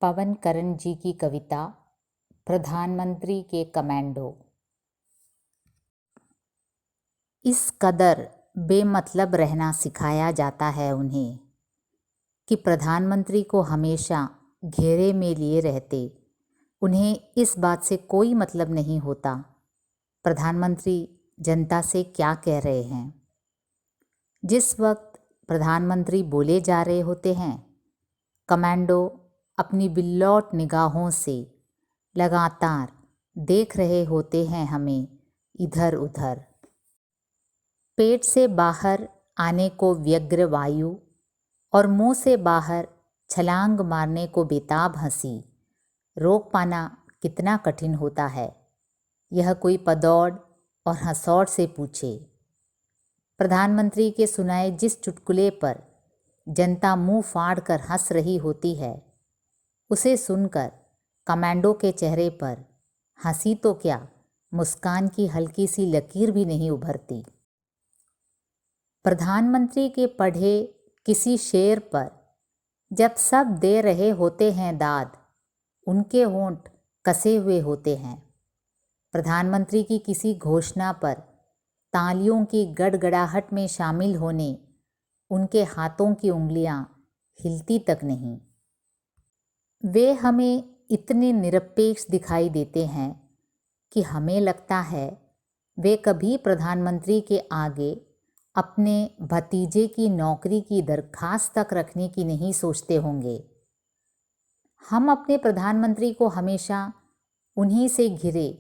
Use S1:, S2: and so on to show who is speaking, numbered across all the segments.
S1: पवन करण जी की कविता प्रधानमंत्री के कमांडो। इस कदर बेमतलब रहना सिखाया जाता है उन्हें कि प्रधानमंत्री को हमेशा घेरे में लिए रहते उन्हें इस बात से कोई मतलब नहीं होता प्रधानमंत्री जनता से क्या कह रहे हैं। जिस वक्त प्रधानमंत्री बोले जा रहे होते हैं, कमांडो अपनी बिल्लौट निगाहों से लगातार देख रहे होते हैं हमें इधर उधर। पेट से बाहर आने को व्यग्र वायु और मुंह से बाहर छलांग मारने को बेताब हंसी रोक पाना कितना कठिन होता है, यह कोई पदौड़ और हंसौड़ से पूछे। प्रधानमंत्री के सुनाए जिस चुटकुले पर जनता मुंह फाड़ कर हंस रही होती है, उसे सुनकर कमांडो के चेहरे पर हंसी तो क्या, मुस्कान की हल्की सी लकीर भी नहीं उभरती। प्रधानमंत्री के पढ़े किसी शेर पर जब सब दे रहे होते हैं दाद, उनके होंठ कसे हुए होते हैं। प्रधानमंत्री की किसी घोषणा पर तालियों की गड़गड़ाहट में शामिल होने उनके हाथों की उंगलियां हिलती तक नहीं। वे हमें इतने निरपेक्ष दिखाई देते हैं कि हमें लगता है वे कभी प्रधानमंत्री के आगे अपने भतीजे की नौकरी की दरखास्त तक रखने की नहीं सोचते होंगे। हम अपने प्रधानमंत्री को हमेशा उन्हीं से घिरे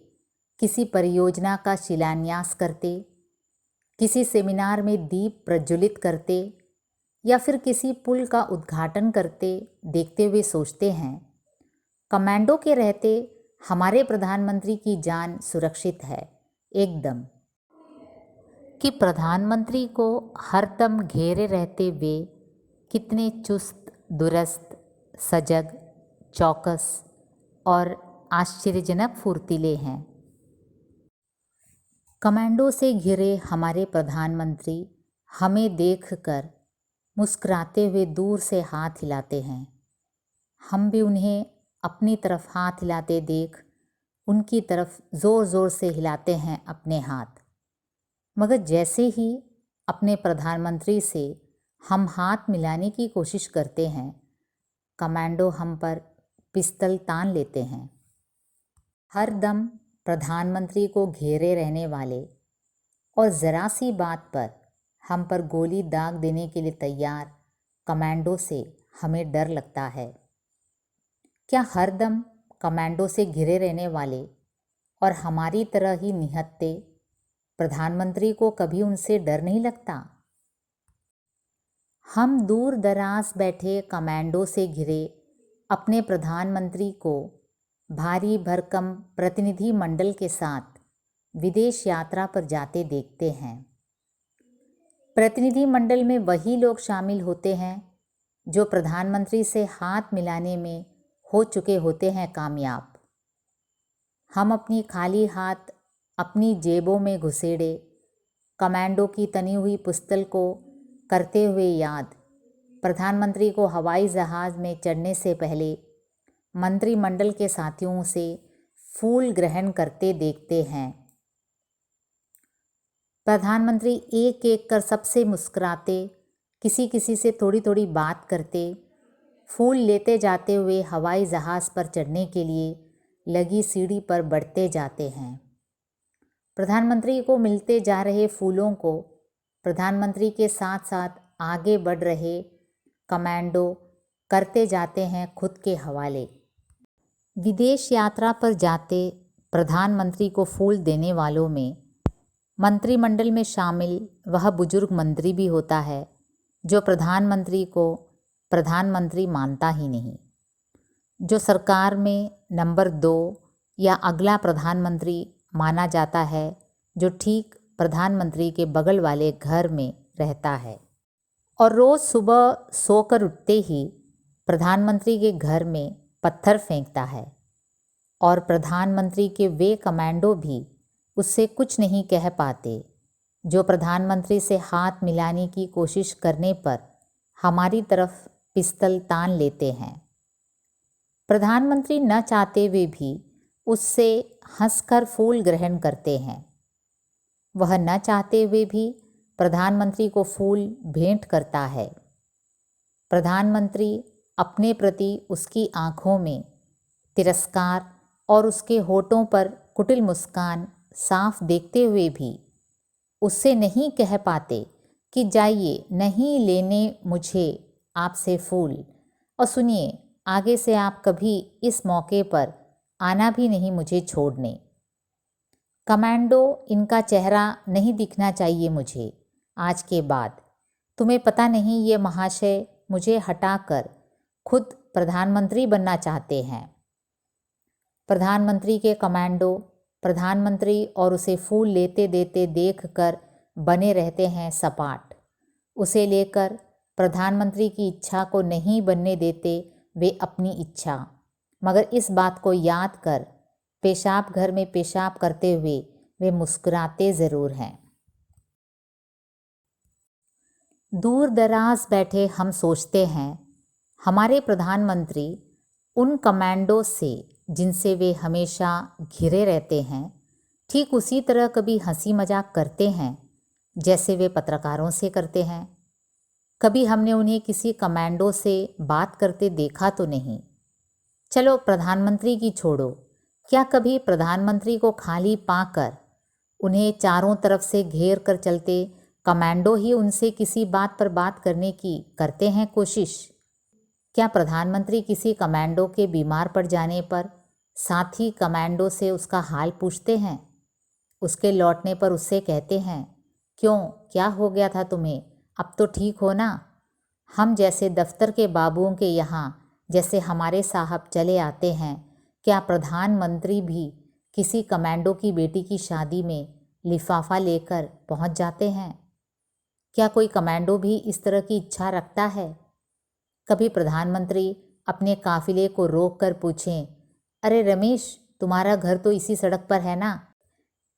S1: किसी परियोजना का शिलान्यास करते, किसी सेमिनार में दीप प्रज्वलित करते या फिर किसी पुल का उद्घाटन करते देखते हुए सोचते हैं, कमांडो के रहते हमारे प्रधानमंत्री की जान सुरक्षित है एकदम। कि प्रधानमंत्री को हरदम घेरे रहते वे कितने चुस्त दुरुस्त, सजग, चौकस और आश्चर्यजनक फुर्तीले हैं। कमांडो से घिरे हमारे प्रधानमंत्री हमें देखकर मुस्कुराते हुए दूर से हाथ हिलाते हैं। हम भी उन्हें अपनी तरफ हाथ हिलाते देख उनकी तरफ ज़ोर ज़ोर से हिलाते हैं अपने हाथ। मगर जैसे ही अपने प्रधानमंत्री से हम हाथ मिलाने की कोशिश करते हैं, कमांडो हम पर पिस्तौल तान लेते हैं। हर दम प्रधानमंत्री को घेरे रहने वाले और ज़रा सी बात पर हम पर गोली दाग देने के लिए तैयार कमांडो से हमें डर लगता है। क्या हर दम कमांडो से घिरे रहने वाले और हमारी तरह ही निहत्थे प्रधानमंत्री को कभी उनसे डर नहीं लगता? हम दूर दराज बैठे कमांडो से घिरे अपने प्रधानमंत्री को भारी भरकम प्रतिनिधि मंडल के साथ विदेश यात्रा पर जाते देखते हैं। प्रतिनिधि मंडल में वही लोग शामिल होते हैं जो प्रधानमंत्री से हाथ मिलाने में हो चुके होते हैं कामयाब। हम अपनी खाली हाथ अपनी जेबों में घुसेड़े कमांडो की तनी हुई पुस्तल को करते हुए याद प्रधानमंत्री को हवाई जहाज़ में चढ़ने से पहले मंत्रिमंडल के साथियों से फूल ग्रहण करते देखते हैं। प्रधानमंत्री एक एक कर सबसे मुस्कुराते, किसी किसी से थोड़ी थोड़ी बात करते, फूल लेते जाते हुए हवाई जहाज़ पर चढ़ने के लिए लगी सीढ़ी पर बढ़ते जाते हैं। प्रधानमंत्री को मिलते जा रहे फूलों को प्रधानमंत्री के साथ साथ आगे बढ़ रहे कमांडो करते जाते हैं खुद के हवाले। विदेश यात्रा पर जाते प्रधानमंत्री को फूल देने वालों में मंत्रिमंडल में शामिल वह बुजुर्ग मंत्री भी होता है जो प्रधानमंत्री को प्रधानमंत्री मानता ही नहीं, जो सरकार में नंबर 2 या अगला प्रधानमंत्री माना जाता है, जो ठीक प्रधानमंत्री के बगल वाले घर में रहता है और रोज़ सुबह सोकर उठते ही प्रधानमंत्री के घर में पत्थर फेंकता है। और प्रधानमंत्री के वे कमांडो भी उससे कुछ नहीं कह पाते जो प्रधानमंत्री से हाथ मिलाने की कोशिश करने पर हमारी तरफ पिस्तौल तान लेते हैं। प्रधानमंत्री न चाहते हुए भी उससे हंसकर फूल ग्रहण करते हैं। वह न चाहते हुए भी प्रधानमंत्री को फूल भेंट करता है। प्रधानमंत्री अपने प्रति उसकी आँखों में तिरस्कार और उसके होठों पर कुटिल मुस्कान साफ देखते हुए भी उससे नहीं कह पाते कि जाइए, नहीं लेने मुझे आपसे फूल, और सुनिए, आगे से आप कभी इस मौके पर आना भी नहीं मुझे छोड़ने। कमांडो, इनका चेहरा नहीं दिखना चाहिए मुझे आज के बाद। तुम्हें पता नहीं ये महाशय मुझे हटाकर खुद प्रधानमंत्री बनना चाहते हैं। प्रधानमंत्री के कमांडो प्रधानमंत्री और उसे फूल लेते देते देखकर बने रहते हैं सपाट। उसे लेकर प्रधानमंत्री की इच्छा को नहीं बनने देते वे अपनी इच्छा, मगर इस बात को याद कर पेशाब घर में पेशाब करते हुए वे मुस्कुराते ज़रूर हैं। दूर दराज बैठे हम सोचते हैं हमारे प्रधानमंत्री उन कमांडो से जिनसे वे हमेशा घिरे रहते हैं, ठीक उसी तरह कभी हंसी मजाक करते हैं जैसे वे पत्रकारों से करते हैं। कभी हमने उन्हें किसी कमांडो से बात करते देखा तो नहीं। चलो प्रधानमंत्री की छोड़ो, क्या कभी प्रधानमंत्री को खाली पाकर उन्हें चारों तरफ से घेर कर चलते कमांडो ही उनसे किसी बात पर बात करने की करते हैं कोशिश? क्या प्रधानमंत्री किसी कमांडो के बीमार पड़ जाने पर साथी कमांडो से उसका हाल पूछते हैं? उसके लौटने पर उससे कहते हैं, क्यों, क्या हो गया था तुम्हें, अब तो ठीक हो ना? हम जैसे दफ्तर के बाबुओं के यहाँ जैसे हमारे साहब चले आते हैं, क्या प्रधानमंत्री भी किसी कमांडो की बेटी की शादी में लिफाफा लेकर पहुँच जाते हैं? क्या कोई कमांडो भी इस तरह की इच्छा रखता है? कभी प्रधानमंत्री अपने काफिले को रोक कर पूछें, अरे रमेश, तुम्हारा घर तो इसी सड़क पर है ना,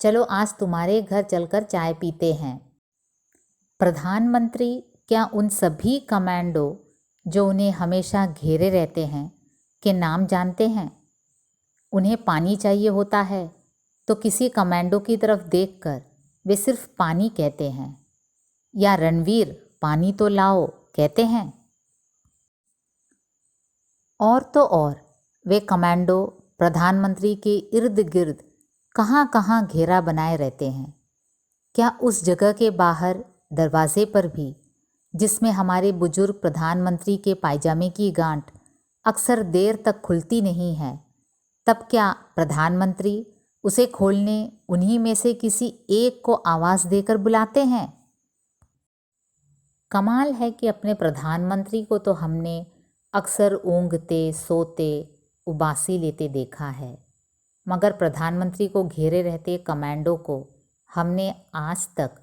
S1: चलो आज तुम्हारे घर चलकर चाय पीते हैं। प्रधानमंत्री क्या उन सभी कमांडो जो उन्हें हमेशा घेरे रहते हैं के नाम जानते हैं? उन्हें पानी चाहिए होता है तो किसी कमांडो की तरफ देखकर वे सिर्फ पानी कहते हैं, या रणवीर पानी तो लाओ कहते हैं। और तो और वे कमांडो प्रधानमंत्री के इर्द गिर्द कहाँ कहाँ घेरा बनाए रहते हैं। क्या उस जगह के बाहर दरवाजे पर भी, जिसमें हमारे बुजुर्ग प्रधानमंत्री के पायजामे की गांठ अक्सर देर तक खुलती नहीं है, तब क्या प्रधानमंत्री उसे खोलने उन्हीं में से किसी एक को आवाज़ देकर बुलाते हैं? कमाल है कि अपने प्रधानमंत्री को तो हमने अक्सर ऊँघते सोते उबासी लेते देखा है, मगर प्रधानमंत्री को घेरे रहते कमांडो को हमने आज तक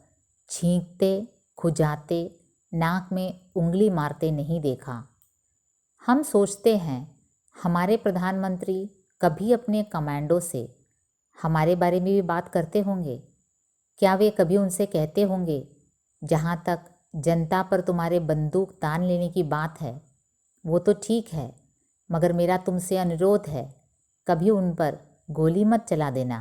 S1: छींकते खुजाते नाक में उंगली मारते नहीं देखा। हम सोचते हैं हमारे प्रधानमंत्री कभी अपने कमांडो से हमारे बारे में भी बात करते होंगे। क्या वे कभी उनसे कहते होंगे, जहाँ तक जनता पर तुम्हारे बंदूक तान लेने की बात है वो तो ठीक है, मगर मेरा तुमसे अनुरोध है, कभी उन पर गोली मत चला देना।